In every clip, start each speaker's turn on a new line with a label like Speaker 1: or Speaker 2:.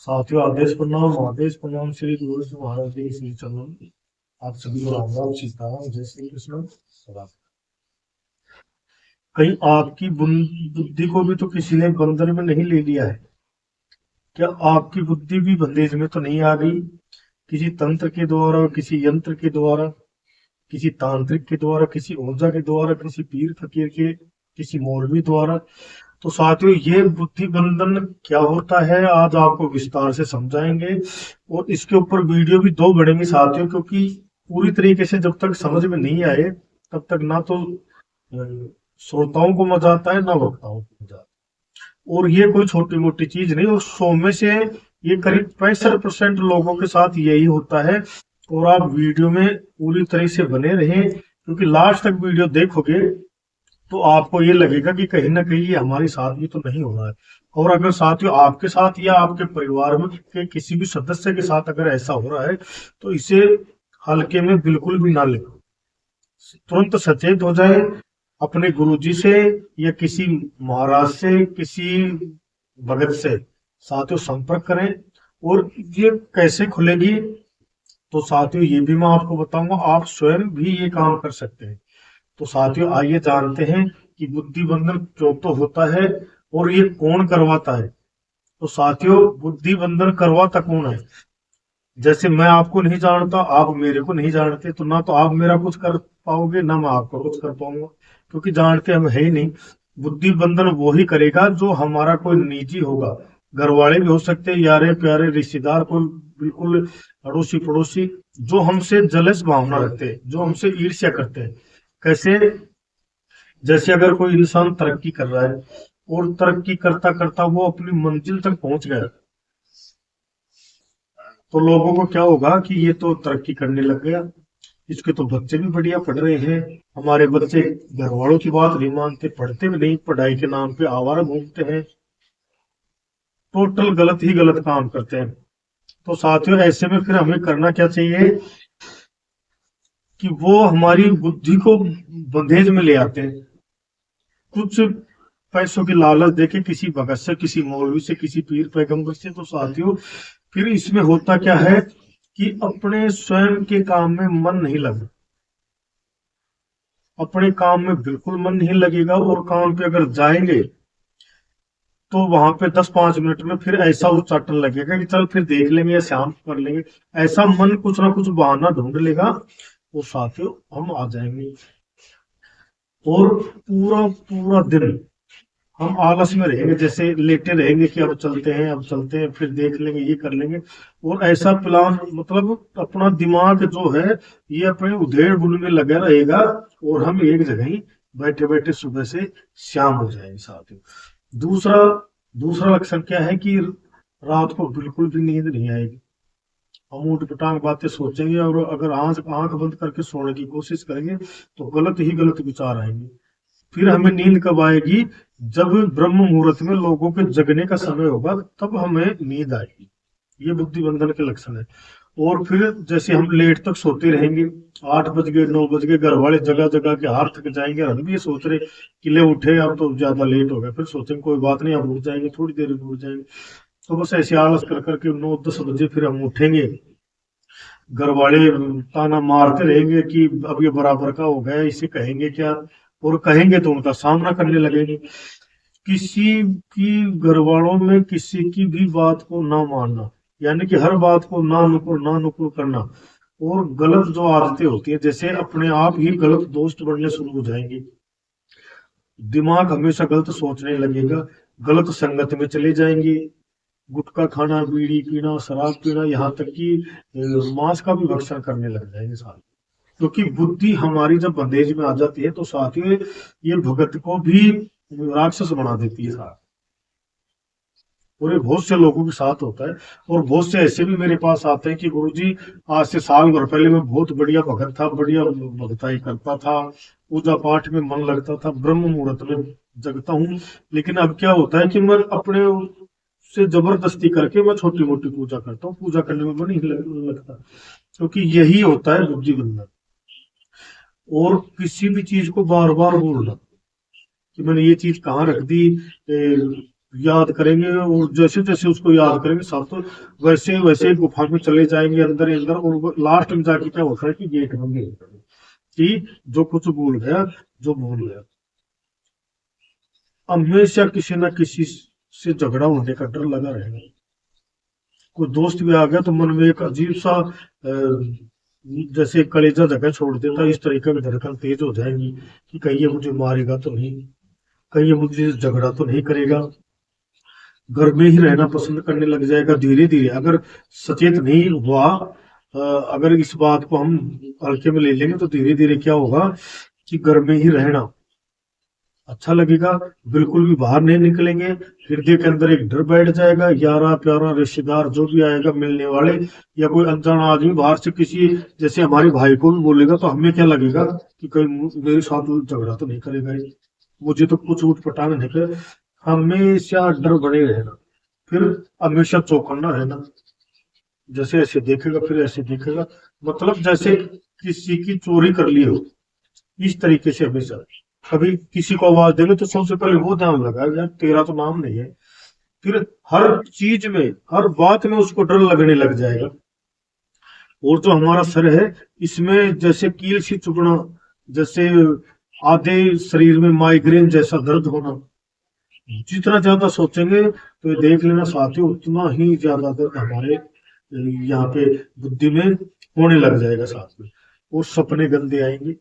Speaker 1: साथियों, आदेश प्रणाम, आदेश प्रणाम। श्री गुरु जी महाराज जी श्री चरण। आप सभी को राम राम, सीताराम, जय श्री कृष्ण। सदा कहीं आपकी बुद्धि को भी तो किसी ने बंधन में नहीं ले लिया है? क्या आपकी बुद्धि भी बंदेज में तो नहीं आ गई? किसी तंत्र के द्वारा, किसी यंत्र के द्वारा, किसी तांत्रिक के द्वारा, किसी ऊर्जा के द्वारा, किसी पीर फकीर के, किसी मौलवी द्वारा। तो साथियों, ये बुद्धि बंधन क्या होता है आज आपको विस्तार से समझाएंगे। और इसके ऊपर वीडियो भी दो बनेंगे साथियों, क्योंकि पूरी तरीके से जब तक समझ में नहीं आए तब तक ना तो श्रोताओं को मजा आता है ना वक्ताओं को मजा आता है। और ये कोई छोटी मोटी चीज नहीं, और 100 में से ये करीब 65% लोगों के साथ यही होता है। और आप वीडियो में पूरी तरह से बने रहें, क्योंकि लास्ट तक वीडियो देखोगे तो आपको ये लगेगा कि कहीं ना कहीं ये हमारे साथ भी तो नहीं हो रहा है। और अगर साथियों आपके साथ या आपके परिवार में के किसी भी सदस्य के साथ अगर ऐसा हो रहा है तो इसे हल्के में बिल्कुल भी ना लें। तुरंत सचेत हो जाए, अपने गुरुजी से या किसी महाराज से, किसी भगत से साथियों संपर्क करें। और ये कैसे खुलेगी तो साथियों ये भी मैं आपको बताऊंगा, आप स्वयं भी ये काम कर सकते हैं। तो साथियों आइए जानते हैं कि बुद्धि बंधन क्यों तो होता है और ये कौन करवाता है। तो साथियों, बुद्धि बंधन करवाता कौन है? जैसे मैं आपको नहीं जानता, आप मेरे को नहीं जानते, तो ना तो आप मेरा कुछ कर पाओगे ना मैं आपका कुछ कर पाऊंगा, क्योंकि जानते हम है ही नहीं। बुद्धि बंधन वो ही करेगा जो हमारा कोई निजी होगा। घर वाले भी हो सकते हैं, यारे प्यारे रिश्तेदार, कोई बिल्कुल अड़ोसी पड़ोसी, जो हमसे जलस भावना रखते हैं, जो हमसे ईर्ष्या करते हैं। कैसे? जैसे अगर कोई इंसान तरक्की कर रहा है और तरक्की करता करता वो अपनी मंजिल तक पहुंच गया, तो लोगों को क्या होगा कि ये तो तरक्की करने लग गया, इसके तो बच्चे भी बढ़िया पढ़ रहे हैं। हमारे बच्चे घर वालों की बात नहीं मानते, पढ़ते भी नहीं, पढ़ाई के नाम पे आवारा घूमते हैं, टोटल गलत ही गलत काम करते हैं। तो साथियों ऐसे में फिर हमें करना क्या चाहिए कि वो हमारी बुद्धि को बंधेज में ले आते हैं। कुछ पैसों की लालच देके किसी भगत से, किसी मौलवी से, किसी पीर पैगंबर से। तो साथियों फिर इसमें होता क्या है कि अपने स्वयं के काम में मन नहीं लगता, अपने काम में बिल्कुल मन नहीं लगेगा। और काम पे अगर जाएंगे तो वहां पे 10-5 मिनट में फिर ऐसा उच्चाटन लगेगा कि चल फिर देख लेंगे या शाम को कर लेंगे। ऐसा मन कुछ ना कुछ बहाना ढूंढ लेगा, तो साथियों हम आ जाएंगे। और पूरा पूरा दिन हम आलस में रहेंगे, जैसे लेटे रहेंगे कि अब चलते हैं, अब चलते हैं, फिर देख लेंगे, ये कर लेंगे। और ऐसा प्लान, मतलब अपना दिमाग जो है ये अपने उधेड़ बुन में लगा रहेगा, और हम एक जगह ही बैठे बैठे सुबह से शाम हो जाएंगे साथियों। दूसरा दूसरा लक्षण क्या है कि रात को बिल्कुल भी नींद नहीं आएगी। हम ऊट पटांग बातें सोचेंगे, और अगर आंख आंख बंद करके सोने की कोशिश करेंगे तो गलत ही गलत विचार आएंगे। फिर हमें नींद कब आएगी? जब ब्रह्म मुहूर्त में लोगों के जगने का समय होगा, तब हमें नींद आएगी। ये बुद्धि बंधन के लक्षण है। और फिर जैसे हम लेट तक सोते रहेंगे, 8 बज गए, 9 बज गए, घर वाले जगह जगह के हार थक जाएंगे, हम भी ये सोच रहे कि ले उठे, अब तो ज्यादा लेट हो गया, फिर सोचेंगे कोई बात नहीं, अब उठ जाएंगे, थोड़ी देर में उठ जाएंगे। तो बस ऐसे आलस कर करके 9-10 बजे फिर हम उठेंगे। घर वाले ताना मारते रहेंगे कि अब ये बराबर का हो गया, इसे कहेंगे क्या? और कहेंगे तो उनका सामना करने लगेंगे। किसी की घर वालों में किसी की भी बात को ना मानना, यानी कि हर बात को ना नुकुर करना। और गलत जो आदतें होती है, जैसे अपने आप ही गलत दोस्त बनने शुरू हो जाएंगे। दिमाग हमेशा गलत सोचने लगेगा, गलत संगत में चले जाएंगे। गुटखा खाना, बीड़ी पीना, शराब पीना, यहाँ तक कि मांस का भी भक्षण करने लग जाएंगे साथ। क्योंकि बुद्धि हमारी जब बंदेज में आ जाती है तो साथ ही ये भगत को भी राक्षस बना देती है साथ। और ये बहुत से लोगों के साथ होता है। और बहुत से ऐसे भी मेरे पास आते हैं कि गुरुजी, आज से साल भर पहले मैं बहुत बढ़िया भगत था, बढ़िया भगताई करता था, पूजा पाठ में मन लगता था, ब्रह्म मुहूर्त में जगता हूँ, लेकिन अब क्या होता है कि मैं अपने से जबरदस्ती करके मैं छोटी मोटी पूजा करता हूँ, पूजा करने में मन नहीं लगता। क्योंकि यही होता है बुद्धि बंधन। और किसी भी चीज को बार बार बोलना कि मैंने ये चीज कहाँ रख दी, याद करेंगे, और जैसे जैसे उसको याद करेंगे साथ, तो वैसे वैसे गुफा में चले जाएंगे अंदर ही अंदर, और लास्ट में जाके क्या होता है कि गेट बंद हो जाता है कि जो कुछ भूल गया, जो भूल गया। हमेशा किसी ना किसी से झगड़ा होने का डर लगा रहेगा। कोई दोस्त भी आ गया तो मन में एक अजीब सा जैसे कलेजा जगह छोड़ देता है, इस तरीके की धड़कन तेज हो जाएगी कि कहीं ये मुझे मारेगा तो नहीं, कहीं ये मुझे झगड़ा तो नहीं करेगा। घर में ही रहना पसंद करने लग जाएगा धीरे धीरे, अगर सचेत नहीं हुआ। अगर इस बात को हम हल्के में ले लेंगे तो धीरे धीरे क्या होगा कि घर में ही रहना अच्छा लगेगा, बिल्कुल भी बाहर नहीं निकलेंगे। हृदय के अंदर एक डर बैठ जाएगा, यारा प्यारा रिश्तेदार जो भी आएगा मिलने वाले, या कोई अनजान आदमी बाहर से किसी जैसे हमारे भाई को भी बोलेगा तो हमें क्या लगेगा कि कहीं मेरे साथ झगड़ा तो नहीं करेगा ये, मुझे तो कुछ उठ पटांग नहीं कर। हमेशा डर बने रहना, फिर हमेशा चौकन्ना रहना, जैसे ऐसे देखेगा फिर ऐसे देखेगा, मतलब जैसे किसी की चोरी कर ली हो, इस तरीके से हमेशा। कभी किसी को आवाज देंगे तो सबसे पहले वो ध्यान लगा यार तेरा तो नाम नहीं है, फिर हर चीज में हर बात में उसको डर लगने लग जाएगा। और जो हमारा सर है, इसमें जैसे कील सी चुभना, जैसे आधे शरीर में माइग्रेन जैसा दर्द होना, जितना ज्यादा सोचेंगे तो ये देख लेना साथियों उतना ही ज्यादा दर्द हमारे यहाँ पे बुद्धि में होने लग जाएगा साथ में। और सपने गंदे आएंगे,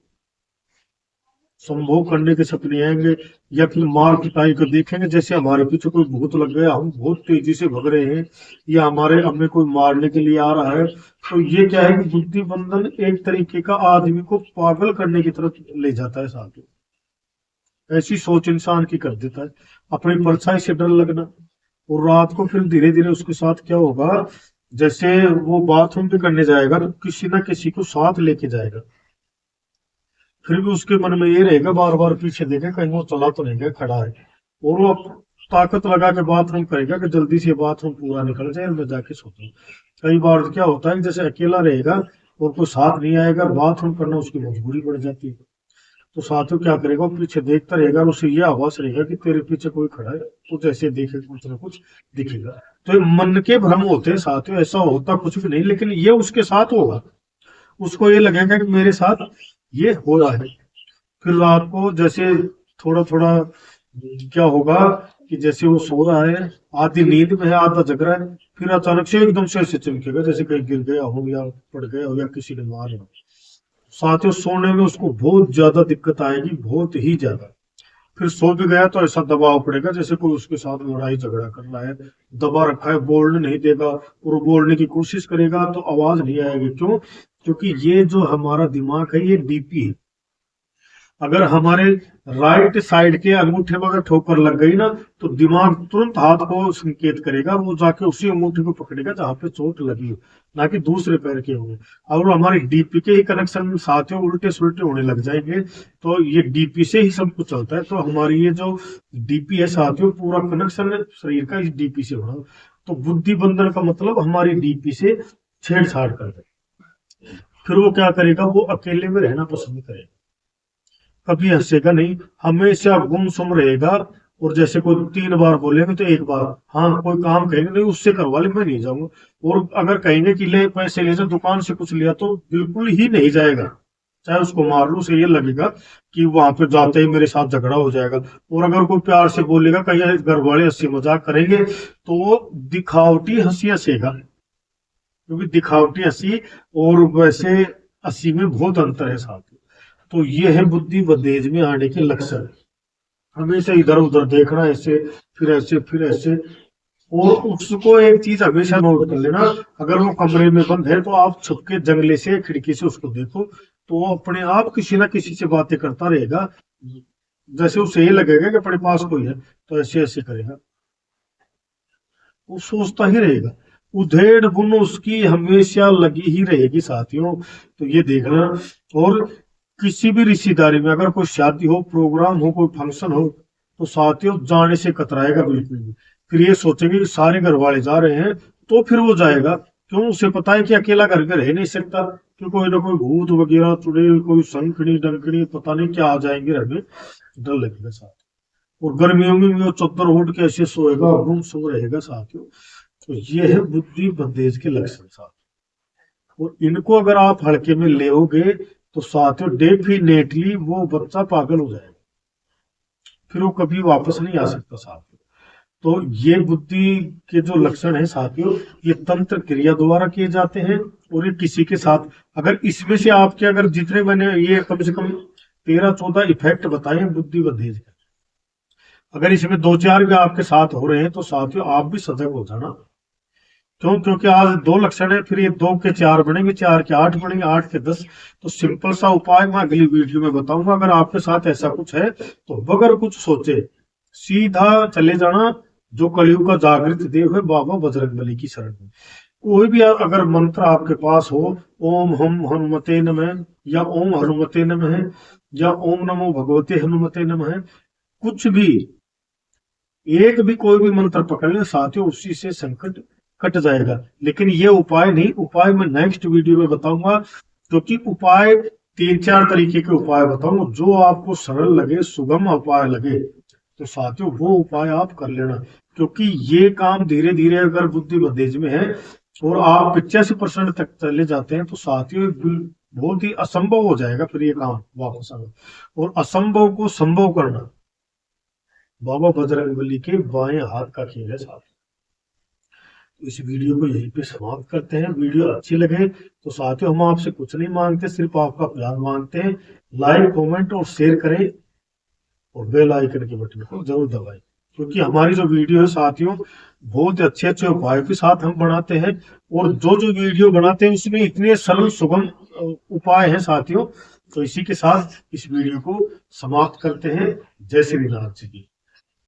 Speaker 1: संभोग करने के सपने आएंगे, या फिर मार पिटाई को देखेंगे, जैसे हमारे पीछे कोई भूत लग गया, हम बहुत तेजी से भग रहे हैं, या हमारे हमें कोई मारने के लिए आ रहा है। तो ये क्या है कि बुद्धि बंधन एक तरीके का आदमी को पागल करने की तरफ ले जाता है साथ में। ऐसी सोच इंसान की कर देता है, अपनी परछाई से डर लगना। और रात को फिर धीरे धीरे उसके साथ क्या होगा, जैसे वो बाथरूम भी करने जाएगा तो किसी ना किसी को साथ लेके जाएगा, फिर भी उसके मन में ये रहेगा बार बार पीछे देखे कहीं वो चला तो नहीं गया, खड़ा है। और वो ताकत लगा के बाथरूम करेगा कि जल्दी से बाथरूम पूरा निकल जाए, मैं जाके सोता हूँ। कई बार तो क्या होता है कि जैसे अकेला रहेगा और कोई साथ नहीं आएगा, बाथरूम करना उसकी मजबूरी पड़ जाती है, तो साथियों क्या करेगा, वो पीछे देखता रहेगा, और उसे ये आवाज रहेगा कि तेरे पीछे कोई खड़ा है, कुछ ऐसे देखे कुछ ना कुछ दिखेगा। तो ये मन के भ्रम होते हैं साथियों, ऐसा होता कुछ भी नहीं, लेकिन ये उसके साथ होगा, उसको ये लगेगा कि मेरे साथ ये हो रहा है। फिर रात को जैसे थोड़ा थोड़ा क्या होगा कि जैसे वो सो रहा है, आधी नींद में है आधा जग रहा है, फिर अचानक से एकदम से ऐसे चमकेगा जैसे कहीं गिर गया हो या पड़ गया हो या किसी ने मारा हो। साथियों सोने में उसको बहुत ज्यादा दिक्कत आएगी, बहुत ही ज्यादा। फिर सो भी गया तो ऐसा दबाव पड़ेगा जैसे कोई उसके साथ लड़ाई झगड़ा कर रहा है, दबा रखा है, बोलने नहीं देगा, और वो बोलने की कोशिश करेगा तो आवाज नहीं आएगी। क्यों? क्योंकि ये जो हमारा दिमाग है ये डीपी है। अगर हमारे राइट साइड के अंगूठे में अगर ठोकर लग गई ना, तो दिमाग तुरंत हाथ को संकेत करेगा, वो जाके उसी अंगूठे को पकड़ेगा जहां पे चोट लगी हो, ना कि दूसरे पैर के होंगे। और हमारे डीपी के ही कनेक्शन में साथियों उल्टे सुलटे होने लग जाएंगे, तो ये डीपी से ही सब कुछ चलता है। तो हमारी ये जो डीपी है साथियों, पूरा कनेक्शन शरीर का इस डीपी से बना। तो बुद्धि बंधन का मतलब हमारी डीपी से छेड़छाड़ कर दे। फिर वो क्या करेगा, वो अकेले में रहना पसंद करेगा, कभी हंसेगा नहीं, हमेशा गुमसुम रहेगा। और जैसे कोई 3 बार बोलेंगे तो एक बार हाँ, कोई काम कहेंगे नहीं उससे करवा ले, मैं नहीं जाऊंगा। और अगर कहेंगे कि ले पैसे ले जा, दुकान से कुछ लिया, तो बिल्कुल ही नहीं जाएगा, चाहे उसको मार लो, उसे ये लगेगा कि वहां पे जाते ही मेरे साथ झगड़ा हो जाएगा। और अगर कोई प्यार से बोलेगा, कहीं घर वाले हंसी मजाक करेंगे, तो वो दिखावटी हंसी हंसेगा, क्योंकि दिखावटी हंसी और वैसे हंसी में बहुत अंतर है साथ। तो ये है बुद्धि बदेज में आने के लक्षण, हमेशा इधर उधर देखना, ऐसे फिर ऐसे फिर ऐसे। और उसको एक चीज हमेशा नोट कर लेना, अगर वो कमरे में बंद है तो आप छुप के जंगले से खिड़की से उसको देखो, तो वो अपने आप किसी ना किसी से बातें करता रहेगा, जैसे उसे ये लगेगा कि अपने पास कोई है, तो ऐसे ऐसे करेगा, वो सोचता ही रहेगा। उधेड़ बुन उसकी हमेशा लगी ही रहेगी साथियों, तो ये देखना। और किसी भी रिश्तेदारी में अगर कोई शादी हो, प्रोग्राम हो, कोई फंक्शन हो, तो साथियों जाने से कतराएगा बिल्कुल भी। फिर ये सोचेंगे कि सारे घर वाले जा रहे हैं तो फिर वो जाएगा, क्यों? उसे पता है कि अकेला घर में रह नहीं सकता, कि कोई ना कोई भूत वगैरह चुड़ैल, कोई संकनी डंकनी पता नहीं क्या आ जाएंगे घर में, डर लगेगा साथ। और गर्मियों में भी वो चद्दर ओढ़ के ऐसे सोएगा, गुम सो रहेगा साथियों। तो ये है बुद्धि बंदेज के लक्षण साथियों। और इनको अगर आप हल्के में लेओगे तो साथियों डेफिनेटली वो बच्चा पागल हो जाएगा, फिर वो कभी वापस नहीं आ सकता साथियों। तो ये बुद्धि के जो लक्षण है साथियों, ये तंत्र क्रिया द्वारा किए जाते हैं। और ये किसी के साथ अगर इसमें से आपके अगर जितने मैंने ये कम से कम 13-14 इफेक्ट बताए हैं बुद्धि बंदेज के, अगर इसमें 2-4 भी आपके साथ हो रहे हैं तो साथियों आप भी सजग हो जाना। क्यों? क्योंकि आज 2 लक्षण है, फिर ये 2 के 4 बनेंगे, 4 के 8 बनेंगे, 8 के 10। तो सिंपल सा उपाय मैं अगली वीडियो में बताऊंगा। अगर आपके साथ ऐसा कुछ है तो बगैर कुछ सोचे सीधा चले जाना जो कलयुग का जागृत देव है बाबा बजरंगबली की शरण में। कोई भी अगर मंत्र आपके पास हो, ओम हम हनुमते नमः, या ओम हनुमते नमः, या ओम नमो भगवते हनुमते नमः, कुछ भी एक भी कोई भी मंत्र पकड़ ले साथियों, उसी से संकट कट जाएगा। लेकिन ये उपाय नहीं, उपाय मैं नेक्स्ट वीडियो में बताऊंगा, क्योंकि उपाय 3-4 तरीके के उपाय बताऊंगा। जो आपको सरल लगे, सुगम उपाय लगे तो साथियों वो उपाय आप कर लेना। क्योंकि ये काम धीरे धीरे अगर बुद्धि बंदेज में है और आप 85% तक चले जाते हैं तो साथियों बहुत ही असंभव हो जाएगा फिर ये काम वापस आना। और असंभव को संभव करना बाबा बजरंगबली के बाएं हाथ का खेल है साथियों। इस वीडियो को यहीं पे समाप्त करते हैं। वीडियो अच्छी लगे तो साथियों हम आपसे कुछ नहीं मांगते, सिर्फ आपका प्यार मांगते हैं। लाइक, कमेंट और शेयर करें और बेल आइकन के बटन को जरूर दबाएं, क्योंकि हमारी जो वीडियो है साथियों बहुत अच्छे अच्छे उपायों के साथ हम बनाते हैं। और जो जो वीडियो बनाते हैं उसमें इतने सरल सुगम उपाय हैं साथियों। तो इसी के साथ इस वीडियो को समाप्त करते हैं। जय श्री नाथ जी की।